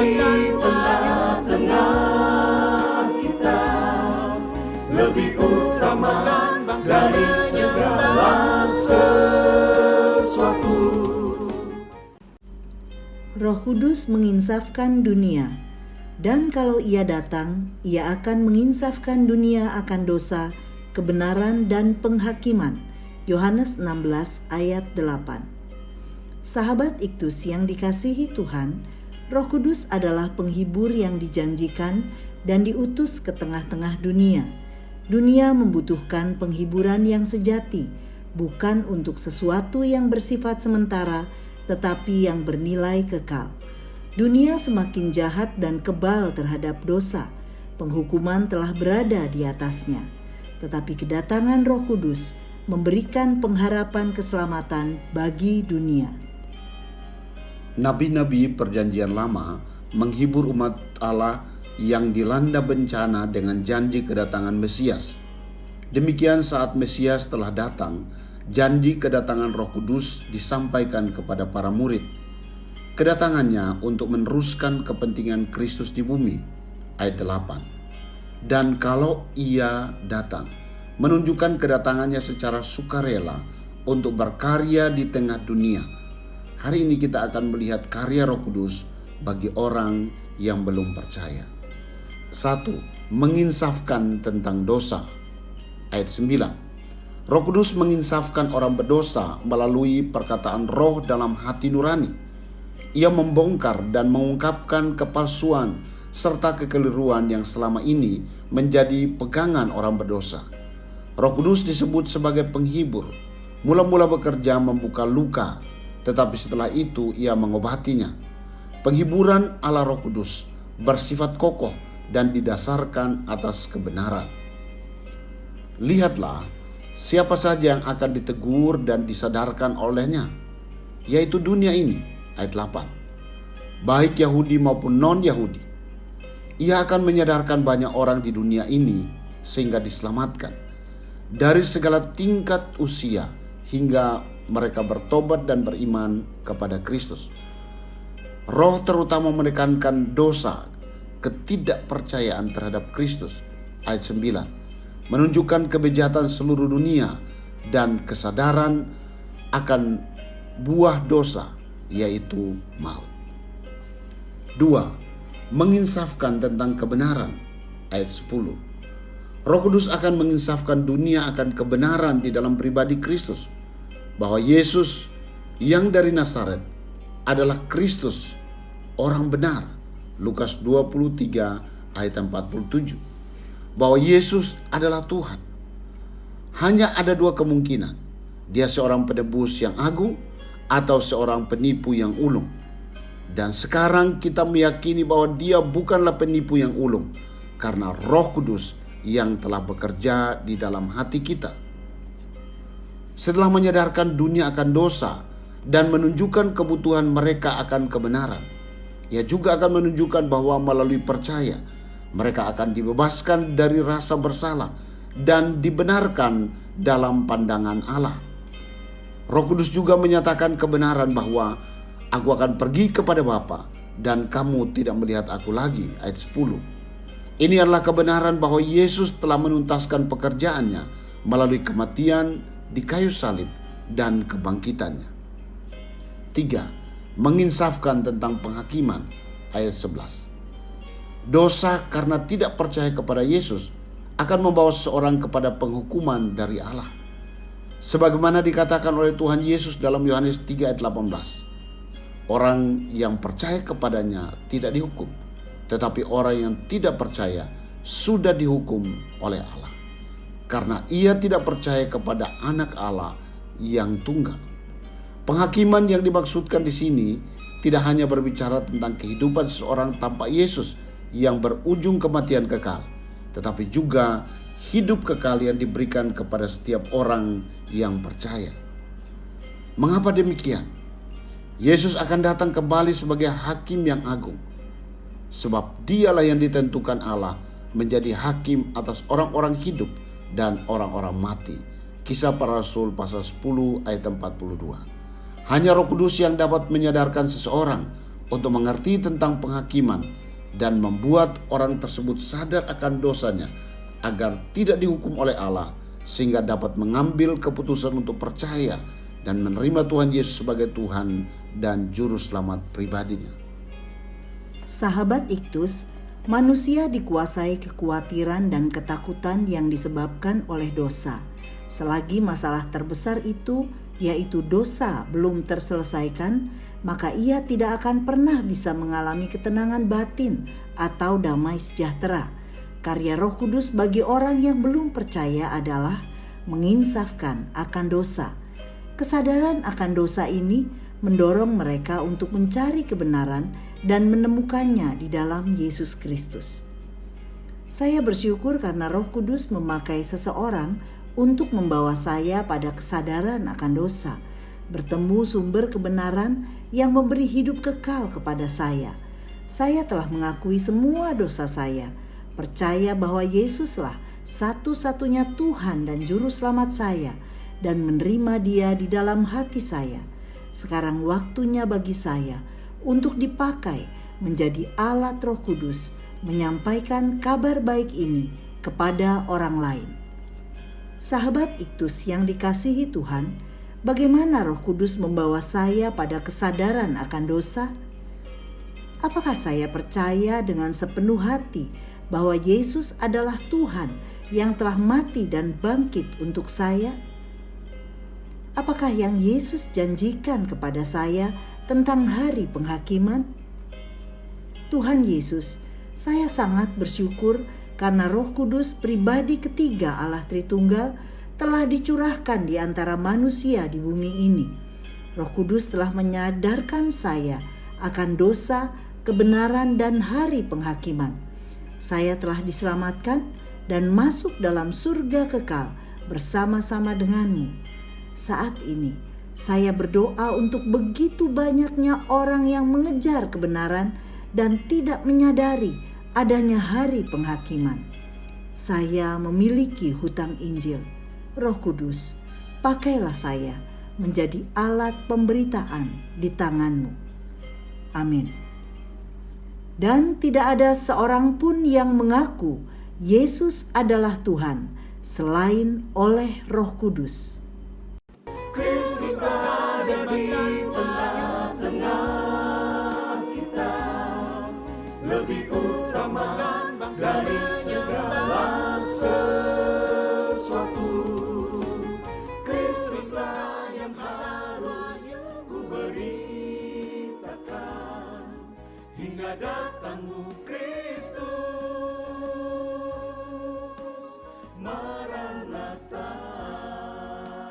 di tengah-tengah kita, lebih utama dari segala sesuatu. Roh Kudus menginsafkan dunia, dan kalau Ia datang, Ia akan menginsafkan dunia akan dosa, kebenaran dan penghakiman. Yohanes 16 ayat 8. Sahabat Iktus yang dikasihi Tuhan, Roh Kudus adalah penghibur yang dijanjikan dan diutus ke tengah-tengah dunia. Dunia membutuhkan penghiburan yang sejati, bukan untuk sesuatu yang bersifat sementara, tetapi yang bernilai kekal. Dunia semakin jahat dan kebal terhadap dosa. Penghukuman telah berada di atasnya. Tetapi kedatangan Roh Kudus memberikan pengharapan keselamatan bagi dunia. Nabi-nabi Perjanjian Lama menghibur umat Allah yang dilanda bencana dengan janji kedatangan Mesias. Demikian saat Mesias telah datang, janji kedatangan Roh Kudus disampaikan kepada para murid. Kedatangannya untuk meneruskan kepentingan Kristus di bumi. Ayat 8. Dan kalau Ia datang, menunjukkan kedatangannya secara sukarela untuk berkarya di tengah dunia. Hari ini kita akan melihat karya Roh Kudus bagi orang yang belum percaya. 1. Menginsafkan tentang dosa. Ayat 9. Roh Kudus menginsafkan orang berdosa melalui perkataan roh dalam hati nurani. Ia membongkar dan mengungkapkan kepalsuan serta kekeliruan yang selama ini menjadi pegangan orang berdosa. Roh Kudus disebut sebagai penghibur. Mula-mula bekerja membuka luka, tetapi setelah itu Ia mengobatinya. Penghiburan Allah Roh Kudus bersifat kokoh dan didasarkan atas kebenaran. Lihatlah siapa saja yang akan ditegur dan disadarkan olehnya, yaitu dunia ini. Ayat 8. Baik Yahudi maupun non-Yahudi. Ia akan menyadarkan banyak orang di dunia ini sehingga diselamatkan dari segala tingkat usia hingga mereka bertobat dan beriman kepada Kristus. Roh terutama menekankan dosa, ketidakpercayaan terhadap Kristus. Ayat 9. Menunjukkan kebejatan seluruh dunia dan kesadaran akan buah dosa, yaitu maut. 2. Menginsafkan tentang kebenaran. Ayat 10. Roh Kudus akan menginsafkan dunia akan kebenaran di dalam pribadi Kristus, bahwa Yesus yang dari Nazaret adalah Kristus, orang benar. Lukas 23 ayat 47. Bahwa Yesus adalah Tuhan. Hanya ada dua kemungkinan. Dia seorang penebus yang agung atau seorang penipu yang ulung. Dan sekarang kita meyakini bahwa Dia bukanlah penipu yang ulung, karena Roh Kudus yang telah bekerja di dalam hati kita. Setelah menyadarkan dunia akan dosa dan menunjukkan kebutuhan mereka akan kebenaran, Ia juga akan menunjukkan bahwa melalui percaya mereka akan dibebaskan dari rasa bersalah dan dibenarkan dalam pandangan Allah. Roh Kudus juga menyatakan kebenaran bahwa aku akan pergi kepada Bapa dan kamu tidak melihat aku lagi. Ayat 10. Ini adalah kebenaran bahwa Yesus telah menuntaskan pekerjaannya melalui kematian di kayu salib dan kebangkitannya. 3. Menginsafkan tentang penghakiman. Ayat 11. Dosa karena tidak percaya kepada Yesus akan membawa seseorang kepada penghukuman dari Allah. Sebagaimana dikatakan oleh Tuhan Yesus dalam Yohanes 3 ayat 18. Orang yang percaya kepadanya tidak dihukum, tetapi orang yang tidak percaya sudah dihukum oleh Allah, karena ia tidak percaya kepada Anak Allah yang tunggal. Penghakiman yang dimaksudkan di sini tidak hanya berbicara tentang kehidupan seseorang tanpa Yesus yang berujung kematian kekal, tetapi juga hidup kekal yang diberikan kepada setiap orang yang percaya. Mengapa demikian? Yesus akan datang kembali sebagai hakim yang agung, sebab Dialah yang ditentukan Allah menjadi hakim atas orang-orang hidup dan orang-orang mati. Kisah Para Rasul pasal 10 ayat 42. Hanya Roh Kudus yang dapat menyadarkan seseorang untuk mengerti tentang penghakiman dan membuat orang tersebut sadar akan dosanya agar tidak dihukum oleh Allah, sehingga dapat mengambil keputusan untuk percaya dan menerima Tuhan Yesus sebagai Tuhan dan Juru Selamat pribadinya. Sahabat Iktus, manusia dikuasai kekhawatiran dan ketakutan yang disebabkan oleh dosa. Selagi masalah terbesar itu, yaitu dosa, belum terselesaikan, maka ia tidak akan pernah bisa mengalami ketenangan batin atau damai sejahtera. Karya Roh Kudus bagi orang yang belum percaya adalah menginsafkan akan dosa. Kesadaran akan dosa ini mendorong mereka untuk mencari kebenaran dan menemukannya di dalam Yesus Kristus. Saya bersyukur karena Roh Kudus memakai seseorang untuk membawa saya pada kesadaran akan dosa, bertemu sumber kebenaran yang memberi hidup kekal kepada saya. Saya telah mengakui semua dosa saya, percaya bahwa Yesuslah satu-satunya Tuhan dan Juru Selamat saya, dan menerima Dia di dalam hati saya. Sekarang waktunya bagi saya untuk dipakai menjadi alat Roh Kudus, menyampaikan kabar baik ini kepada orang lain. Sahabat Iktus yang dikasihi Tuhan, bagaimana Roh Kudus membawa saya pada kesadaran akan dosa? Apakah saya percaya dengan sepenuh hati bahwa Yesus adalah Tuhan yang telah mati dan bangkit untuk saya? Apakah yang Yesus janjikan kepada saya tentang hari penghakiman? Tuhan Yesus, saya sangat bersyukur karena Roh Kudus pribadi ketiga Allah Tritunggal telah dicurahkan di antara manusia di bumi ini. Roh Kudus telah menyadarkan saya akan dosa, kebenaran, dan hari penghakiman. Saya telah diselamatkan dan masuk dalam surga kekal bersama-sama denganmu. Saat ini, saya berdoa untuk begitu banyaknya orang yang mengejar kebenaran dan tidak menyadari adanya hari penghakiman. Saya memiliki hutang Injil. Roh Kudus, pakailah saya menjadi alat pemberitaan di tangan-Mu. Amin. Dan tidak ada seorang pun yang mengaku Yesus adalah Tuhan selain oleh Roh Kudus. Kristus ada di tengah-tengah kita, lebih utama dari segala sesuatu. Kristuslah yang harus ku beritakan hingga datangmu Kristus.